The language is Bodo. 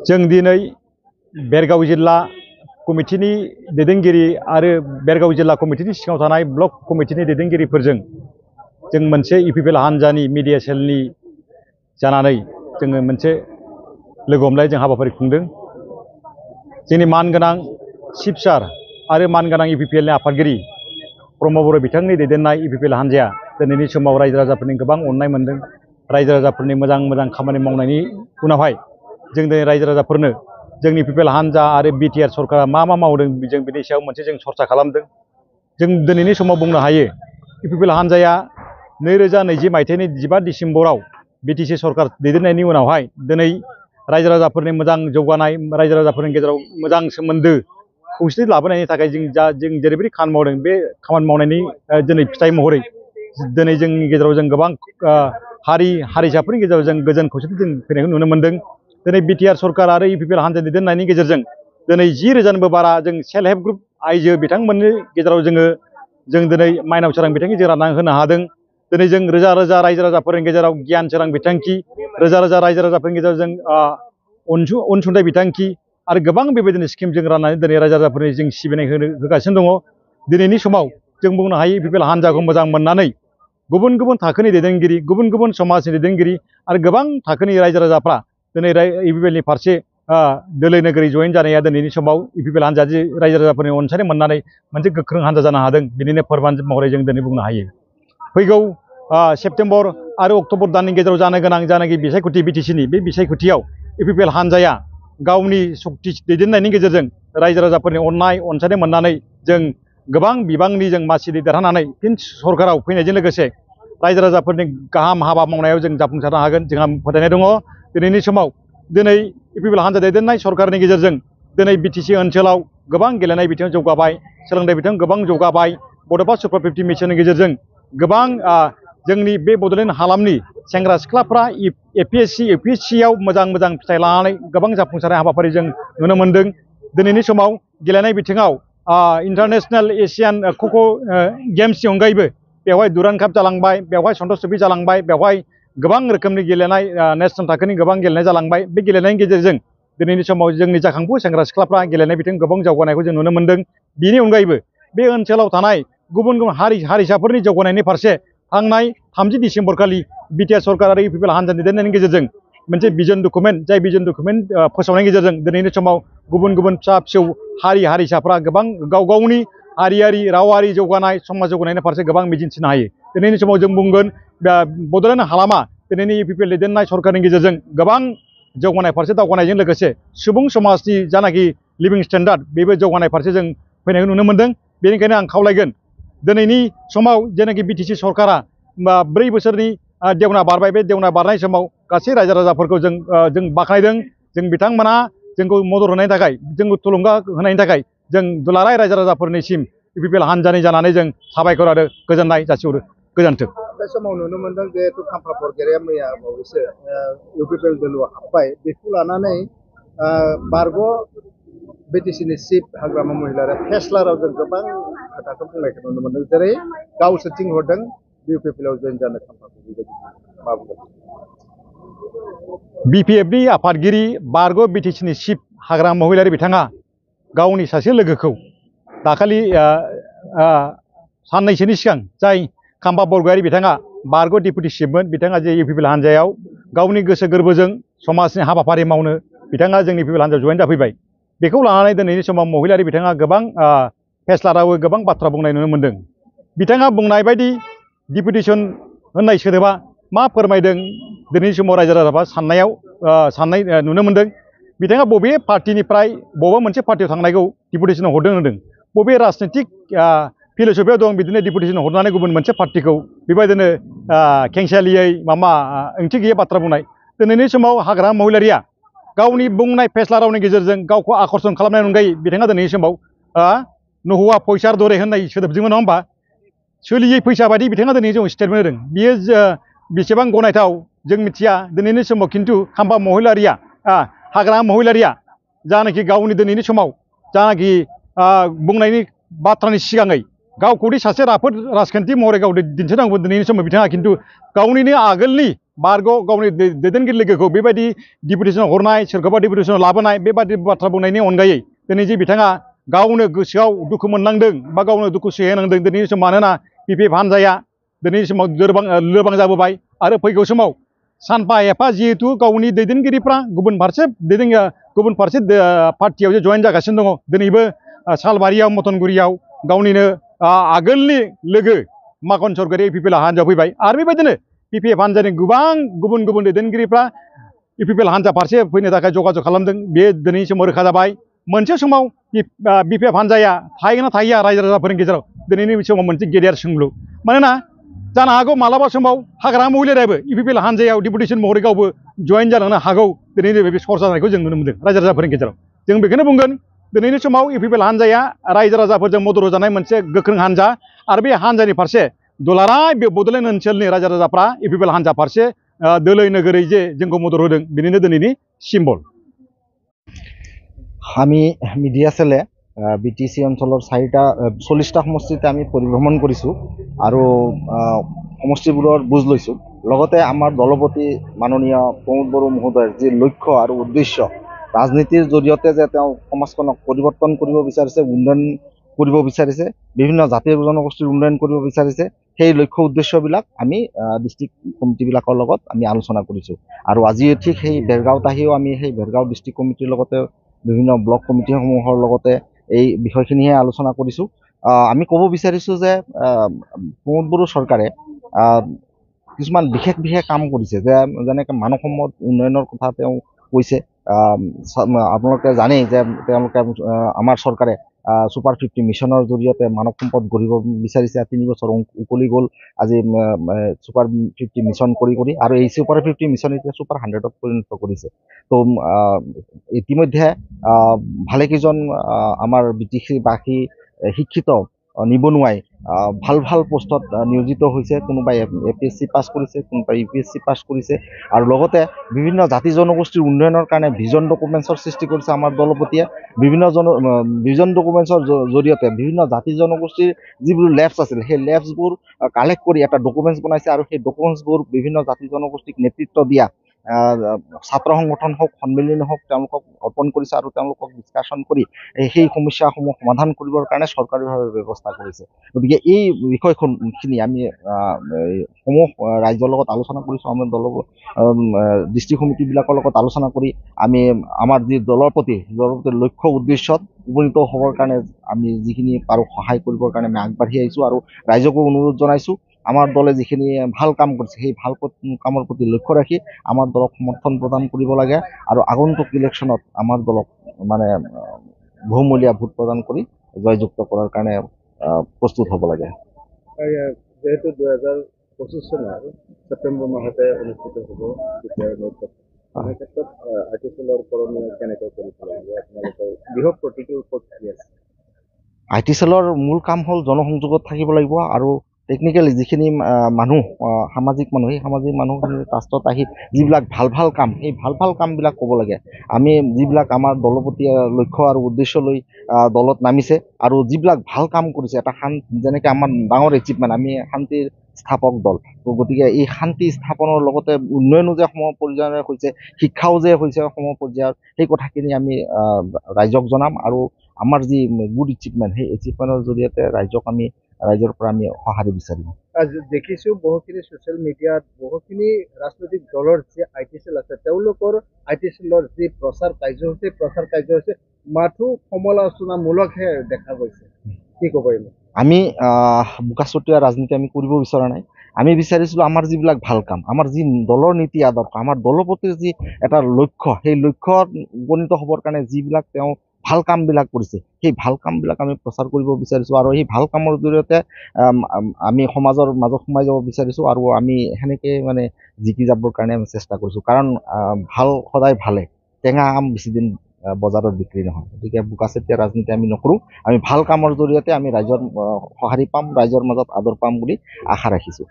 जों दिनै बेरगाव जिल्ला कमिटिनि दैदेनगिरि आरो बेरगाव जिल्ला कमिटिनि सिङाव थानाय ब्लक कमिटिनि दैदेनगिरिफोरजों जों मोनसे इउपिपिएल हान्जानि मिडिया सेलनि जानानै जोङो मोनसे लोगो हमलाय जों हाबाफारि खुंदों। जोंनि मानगोनां चिफ सार आरो मानगोनां इउपिपिएलनि आफादगिरि प्रमद बर' बिथांनि दैदेननाय इउपिपिएल हान्जाया दिनैनि समाव रायजो राजाफोरनि गोबां अननाय मोनदों। रायजो राजाफोरनि मोजां मोजां खामानि मावनायनि उनावहाय जों दिनै रायजो राजाफोरनो जोंनि इउपिपिएल हान्जा आरो बिटिआर सरकारा मा मावदों जों बिनि सायाव मोनसे जों चर्चा खालामदों। जों दिनैनि समाव बुंनो हायो इउपिपिएल हान्जाया 2020 मायथाइनि 15 डिसेम्बराव बिटिसि सरकार दैदेननायनि उनावहाय दिनै रायजो राजाफोरनि मोजां जौगानाय, रायजो राजाफोरनि गेजेराव मोजां सोमोन्दो खौसेथि लाबोनायनि थाखाय जों जेरैबायदि खामानि मावदों बे खामानि मावनायनि दिनै फिथाइ महरै दिनै जोंनि गेजेराव जों गोबां हारि हारिसाफोरनि गेजेराव जों गोजोन खौसेथि जों फैनायखौ नुनो मोन्दों। दिनै बिटिआर सरकार आरो इउपिपिएल हान्जा दैदेननायनि गेजेरजों दिनै 10,000निबो बारा जों सेल्फ हेल्प ग्रुप आइजो बिथांमोननि गेजेराव जों दिनै माइनाव सोरां बिथांखि जों रानना होनो हादों। दिनै जों रोजा रोजा रायजो राजाफोरनि गेजेराव गियान सोरां बिथांखि, रोजा रोजा रायजो राजाफोरनि गेजेराव जों अनसुंथाइ बिथांखि आरो गोबां बेबायदिनो स्किम जों राननानै दिनै रायजो राजाफोरनि जों सिबिनाय होगासिनो दङ। दिनैनि समाव जों बुंनो हायो इउपिपिएल हान्जाखौ मोजां मोननानै गुबुन गुबुन थाखोनि दैदेनगिरि, गुबुन गुबुन समाजनि दैदेनगिरि आरो गोबां थाखोनि रायजो राजाफ्रा दिनै इउपिपिएलनि फारसे दोलै नोगोरै जयेन जानाया दिनैनि समाव इउपिपिएल हान्जा रायजो राजाफोरनि अनसायनाय मोननानै मोनसे गोख्रों हान्जा जानो हादों। बिनिनो फोरमान महरै जों दिनै बुंनो हायो। फैगौ सेप्तेम्बर आरो अक्ट'बर दाननि गेजेराव जानो गोनां जानाखि बिसायख'थि बिटिसिनि बे बिसायख'थियाव इउपिपिएल हान्जाया गावनि सक्ति दैदेननायनि गेजेरजों रायजो राजाफोरनि अननाय अनसायनाय मोननानै जों गोबां बिबांनि जों मासि देरहानानै फिन सरकाराव फैनायजों लोगोसे रायजो राजाफोरनि गाहाम हाबा मावनायाव जों जाफुंसारनो हागोन जोंहा फोथायनाय दङ। दिनैनि समाव दिनै इउपिपिएल हान्जा दैदेननाय सरकारनि गेजेरजों दिनै बिटिसि ओनसोलाव गोबां गेलेनाय बिथिङाव जौगाबाय, सोलोंथाइ बिथिङाव गोबां जौगाबाय। बड'फा सुपार 50 मिशननि गेजेरजों गोबां जोंनि बे बड'लेण्ड हालामनि सेंग्रा सिख्लाफ्रा एपिएससि इउपिएससियाव मोजां मोजां फिथाइ लानानै गोबां जाफुंसारनाय हाबाफारि जों नुनो मोन्दों। दिनैनि समाव गेलेनाय बिथिङाव इन्टारनेशनेल एशियान ख'ख' गेम्सनि अनगायैबो बेवहाय दुरान्ड काप जालांबाय, बेवहाय सन्टष ट्रफि जालांबाय, बेवहाय गोबां रोखोमनि गेलेनाय नेसनेल थाखोनि गोबां गेलेनाय जालांबाय। बे गेलेनायनि गेजेरजों दिनैनि समाव जोंनि जाखांफु सेंग्रा सिख्लाफ्रा गेलेनाय बिथिं गोबां जौगानायखौ जों नुनो मोन्दों। बिनि अनगायैबो बे ओनसोलाव थानाय गुबुन गुबुन हारिसाफोरनि जौगानायनि फारसे थांनाय 30 डिसेम्बर खालि बिटिआर सरकार आरो इउपिपिएल हान्जा दैदेननायनि गेजेरजों मोनसे भिजन डकुमेन्ट, जाय भिजन डकुमेन्ट फोसावनायनि गेजेरजों दिनैनि समाव गुबुन गुबुन फिसा फिसौ हारि हारिसाफ्रा गोबां गाव गावनि हारियारि रावारि जौगानाय, समाज जौगानायनि फारसे गोबां मिजिंथिनो हायो। दिनैनि समाव जों बुंगोन बड'लेण्ड हालामा दिनैनि इउपिपिएल दैदेननाय सरकारनि गेजेरजों गोबां जौगानाय फारसे दावगानायजों लोगोसे सुबुं समाजनि जानाखि लिभिं स्टेन्डार्ड बेबो जौगानाय फारसे जों फैनायखौ नुनो मोन्दों। बेनिखायनो आं खावलायगोन दिनैनि समाव जेनाखि बिटिसि सरकारा 4 बोसोरनि देवना बारबाय, बे देवना बारनाय समाव गासै रायजो राजाफोरखौ जों बाख्नायदों। जों बिथांमोना जोंखौ मदद होनायनि थाखाय, जोंखौ थुलुंगा होनायनि थाखाय जों दुलाराय रायजो राजाफोरनिसिम इउपिपिएल हान्जानि जानानै जों साबायखर आरो गोजोननाय जासिहरो। गोजोन्थों। बे समाव नुनो मोन्दों जिहेतु खाम्फा बरगयारिया मैया बावैसो इउपिपिएल दोलोआव हाबबाय, बेखौ लानानै बारग' बिटिसिनि चिफ हाग्रामा महिलारि फेस्ला रावजों गोबां खोथाखौ बुंनायखौ नुनो मोन्दों। जेरै गावसो थिनहरदों इउपिपिएलआव जयेन जानो खाम्फाखौ, बेबायदि मा बुंगोन? बिपिएफनि आफादगिरि बारग' बिटिसिनि चिफ हाग्रामा महिलारि बिथाङा गावनि सासे लोगोखौ दाखालि साननैसोनि सिगां जाय खाम्फा बरगयारि बिथाङा बारग' डिपुटि चिफमोन, बिथाङा जे इउपिपिएल हान्जायाव गावनि गोसो गोरबोजों समाजनि हाबाफारि मावनो बिथाङा जोंनि इउपिपिएल हान्जायाव जयेन जाफैबाय। बेखौ लानानै दिनैनि समाव महिलारि बिथाङा गोबां फेस्ला रावै गोबां बाथ्रा बुंनाय नुनो मोन्दों। बिथाङा बुंनाय बायदि डिपुटेसन होननाय सोदोबा मा फोरमायदों दिनैनि समाव रायजो राजाफ्रा साननाय नुनो मोन्दों। बिथाङा बबे पार्टिनिफ्राय बबेबा मोनसे पार्टियाव थांनायखौ डिपुटेसन हरदों होनदों। बबे राजनितिक फिलसफियाव दं बिदिनो डिपुटेसन हरनानै गुबुन मोनसे पार्टिखौ बेबायदिनो खेंसालियै ओंथि गैयै बाथ्रा बुंनाय। दिनैनि समाव हाग्रामा महिलारिया गावनि बुंनाय फेस्ला रावनि गेजेरजों गावखौ आकर्षण खालामनायनि अनगायै बिथाङा दिनैनि समाव नहुवा फैसार दरे होननाय सोदोबजोंमोन, नङा होमबा? सोलियै फैसा बायदि बिथाङा दिनै जों स्टेटमेन्ट होदों। बियो बेसेबां गनायथाव जों मिथिया। दिनैनि समाव खिन्थु खाम्फा महिलारिया हाग्रामा महिलारिया जानाखि गावनि दिनैनि समाव जानाखि बुंनायनि बाथ्रानि सिगाङै गावखौदि सासे राफोद राजखान्थि महरै गाव दिन्थिनांगौ, दिनैनि समाव बिथाङा खिन्थु गावनिनो आगोलनि बारग' गावनि दैदेनगिरि लोगोखौ बेबायदि डिपुटेसन हरनाय सोरखौबा डिपुटेसन लाबोनाय बेबायदि बाथ्रा बुंनायनि अनगायै दिनै जे बिथाङा गावनो गोसोआव दुखु मोननांदों बा गावनो दुखु सहायनांदों दिनैनि समाव मानोना बिपिएफ हान्जाया दिनैनि समाव लोरबां जाबोबाय आरो फैगौ समाव सानफा एफा जिहेतु गावनि दैदेनगिरिफ्रा गुबुन फारसे पार्टियाव जे जयेन जागासिनो दङ दिनैबो सालबारियाव मथनगुरियाव गावनिनो आगोलनि लोगो माखन सरकारि इउपिपिएल हान्जायाव फैबाय आरो बेबायदिनो बिपिएफ हान्जानि गोबां गुबुन गुबुन दैदेनगिरिफ्रा इउपिपिएल हान्जा फारसे फैनो थाखाय जगाजग खालामदों बे दिनैनि समाव रोखा जाबाय मोनसे समाव बिपिएफ हान्जाया थाहैगोन ना थाहैया रायजो राजाफोरनि गेजेराव दिनैनि समाव मोनसे गेदेर सोंलु मानोना जानो हागौ मालाबा समाव हाग्रामा महिलारियाबो इउपिपिएल हान्जायाव डिपुटेसन महरै गावबो जयेन जालांनो हागौ दिनैनि बे सर्सा जानायखौ जों नुनो मोनदों रायजो राजाफोरनि गेजेराव जों बेखौनो बुंगोन दिनैनि समाव इउपिपिएल हान्जाया रायजो राजाफोरजों मदद होजानाय मोनसे गोख्रों हान्जा आरो बे हान्जानि फारसे दुलाराय बे बड'लेण्ड ओनसोलनि रायजो राजाफ्रा इउपिपिएल हान्जा फारसे दोलै नोगोरै जे जोंखौ मदद होदों बेनिनो दिनैनि सिम्बल আমি মিডিয়া সেলে বিটিসি অঞ্চলৰ 40টা সমষ্টিতে আমি পৰিভ্ৰমণ কৰিছোঁ আৰু সমষ্টিবোৰৰ বুজ লৈছোঁ লগতে আমাৰ দলপতি মাননীয় প্ৰমোদ বড়ো মহোদয়ৰ যি লক্ষ্য আৰু উদ্দেশ্য ৰাজনীতিৰ জৰিয়তে যে তেওঁ সমাজখনক পৰিৱৰ্তন কৰিব বিচাৰিছে উন্নয়ন কৰিব বিচাৰিছে বিভিন্ন জাতি জনগোষ্ঠীৰ উন্নয়ন কৰিব বিচাৰিছে সেই লক্ষ্য উদ্দেশ্যবিলাক আমি ডিষ্ট্ৰিক্ট কমিটিবিলাকৰ লগত আমি আলোচনা কৰিছোঁ আৰু আজি ঠিক সেই বেৰগাঁৱত আহিও আমি সেই বেৰগাঁও ডিষ্ট্ৰিক্ট কমিটিৰ লগতে বিভিন্ন ব্লক কমিটিসমূহৰ লগতে এই বিষয়খিনিহে আলোচনা কৰিছোঁ আমি ক'ব বিচাৰিছোঁ যে প্ৰমোদ বড়ো চৰকাৰে কিছুমান বিশেষ কাম কৰিছে যে যেনেকৈ মানৱ সম্পদ উন্নয়নৰ কথা তেওঁ কৈছে আপোনালোকে জানেই যে তেওঁলোকে আমাৰ চৰকাৰে সুপাৰ 50 মিছনৰ জৰিয়তে মানৱ সম্পদ গঢ়িব বিচাৰিছে 3 বছৰ উকলি গ'ল আজি সুপাৰ 50 মিছন কৰি আৰু এই সুপাৰ 50 মিছন এতিয়া সুপাৰ 100ত পৰিণত কৰিছে তো ইতিমধ্যে ভালেকেইজন আমাৰ বিটিচিবাসী শিক্ষিত নিবনুৱাই ভাল পোষ্টত নিয়োজিত হৈছে কোনোবাই এপিএছচি পাছ কৰিছে কোনোবাই ইউপিএছচি পাছ কৰিছে আৰু লগতে বিভিন্ন জাতি জনগোষ্ঠীৰ উন্নয়নৰ কাৰণে ভিজন ডকুমেণ্টছৰ সৃষ্টি কৰিছে আমাৰ দলপতিয়ে ভিজন ডকুমেণ্টছৰ জৰিয়তে বিভিন্ন জাতি জনগোষ্ঠীৰ যিবোৰ লেবছ আছিল সেই লেবছবোৰ কালেক্ট কৰি এটা ডকুমেণ্টছ বনাইছে আৰু সেই ডকুমেণ্টছবোৰ বিভিন্ন জাতি জনগোষ্ঠীক নেতৃত্ব দিয়া ছাত্ৰ সংগঠন হওক সন্মিলনী হওক তেওঁলোকক অৰ্পণ কৰিছে আৰু তেওঁলোকক ডিছকাশ্যন কৰি সেই সমস্যাসমূহ সমাধান কৰিবৰ কাৰণে চৰকাৰীভাৱে ব্যৱস্থা কৰিছে গতিকে এই বিষয়খিনি আমি সমূহ ৰাইজৰ লগত আলোচনা কৰিছোঁ আমাৰ ডিষ্ট্ৰিক্ট সমিতিবিলাকৰ লগত আলোচনা কৰি আমি আমাৰ যি দলৰ প্ৰতি লক্ষ্য উদ্দেশ্যত উপনীত হ'বৰ কাৰণে আমি যিখিনি পাৰোঁ সহায় কৰিবৰ কাৰণে আমি আগবাঢ়ি আহিছোঁ আৰু ৰাইজকো অনুৰোধ জনাইছোঁ আমাৰ দলে যিখিনি ভাল কাম কৰিছে সেই ভাল কামৰ প্ৰতি লক্ষ্য ৰাখি আমাৰ দলক সমৰ্থন প্ৰদান কৰিব লাগে আৰু আগন্তুক ইলেকশ্যনত আমাৰ দলক মানে বহুমূলীয়া ভোট প্ৰদান কৰি জয়যুক্ত কৰাৰ কাৰণে প্ৰস্তুত হ'ব লাগে যেহেতু 2025 চনৰ ছেপ্টেম্বৰ মাহতে অনুষ্ঠিত হ'ব এই ক্ষেত্ৰত আইটিচেলৰ কৰণীয় কেনেকৈ কৰিব লাগিব আপোনালোকৰ বৃহৎ প্ৰতিটোৰ ওপৰত কি আছে আইটিচেলৰ মূল কাম হ'ল জনসংযোগত থাকিব লাগিব আৰু টেকনিকেলি যিখিনি মানুহ সামাজিক মানুহ সেই সামাজিক মানুহখিনি ৰাষ্ট্ৰত আহি যিবিলাক ভাল কাম সেই ভাল কামবিলাক ক'ব লাগে আমি যিবিলাক আমাৰ দলপতিয়ে লক্ষ্য আৰু উদ্দেশ্য লৈ দলত নামিছে আৰু যিবিলাক ভাল কাম কৰিছে এটা যেনেকৈ আমাৰ ডাঙৰ এচিভমেণ্ট আমি শান্তিৰ স্থাপক দল গতিকে এই শান্তি স্থাপনৰ লগতে উন্নয়নো যে সম পৰ্যায়ৰ হৈছে শিক্ষাও যে হৈছে সম পৰ্যায়ৰ সেই কথাখিনি আমি ৰাইজক জনাম আৰু আমাৰ যি গুড এচিভমেণ্ট সেই এচিভমেণ্টৰ জৰিয়তে ৰাইজৰ পৰা আমি সঁহাৰি বিচাৰিম দেখিছোঁ বহুখিনি ছ'চিয়েল মিডিয়াত বহুখিনি ৰাজনৈতিক দলৰ যি আইটিচেল আছে তেওঁলোকৰ আইটিচেলৰ যি প্ৰচাৰ কাৰ্যসূচী মাথো সমালোচনামূলকহে দেখা গৈছে কি ক'ব আমি বোকাচতীয়া ৰাজনীতি আমি কৰিব বিচৰা নাই আমি বিচাৰিছিলোঁ আমাৰ যিবিলাক ভাল কাম আমাৰ যি দলৰ নীতি আদৰ্শ আমাৰ দলপতিৰ যি এটা লক্ষ্য সেই লক্ষ্যত উপনীত হ'বৰ কাৰণে যিবিলাক তেওঁ ভাল কামবিলাক কৰিছে সেই ভাল কামবিলাক আমি প্ৰচাৰ কৰিব বিচাৰিছোঁ আৰু সেই ভাল কামৰ জৰিয়তে আমি সমাজৰ মাজত সোমাই যাব বিচাৰিছোঁ আৰু আমি সেনেকৈ মানে জিকি যাবৰ কাৰণে আমি চেষ্টা কৰিছোঁ কাৰণ ভাল সদায় ভালে টেঙা আম বেছিদিন বজাৰত বিক্ৰী নহয় গতিকে বোকাচতীয়া ৰাজনীতি আমি নকৰোঁ আমি ভাল কামৰ জৰিয়তে আমি ৰাইজৰ সঁহাৰি পাম ৰাইজৰ মাজত আদৰ পাম বুলি আশা ৰাখিছোঁ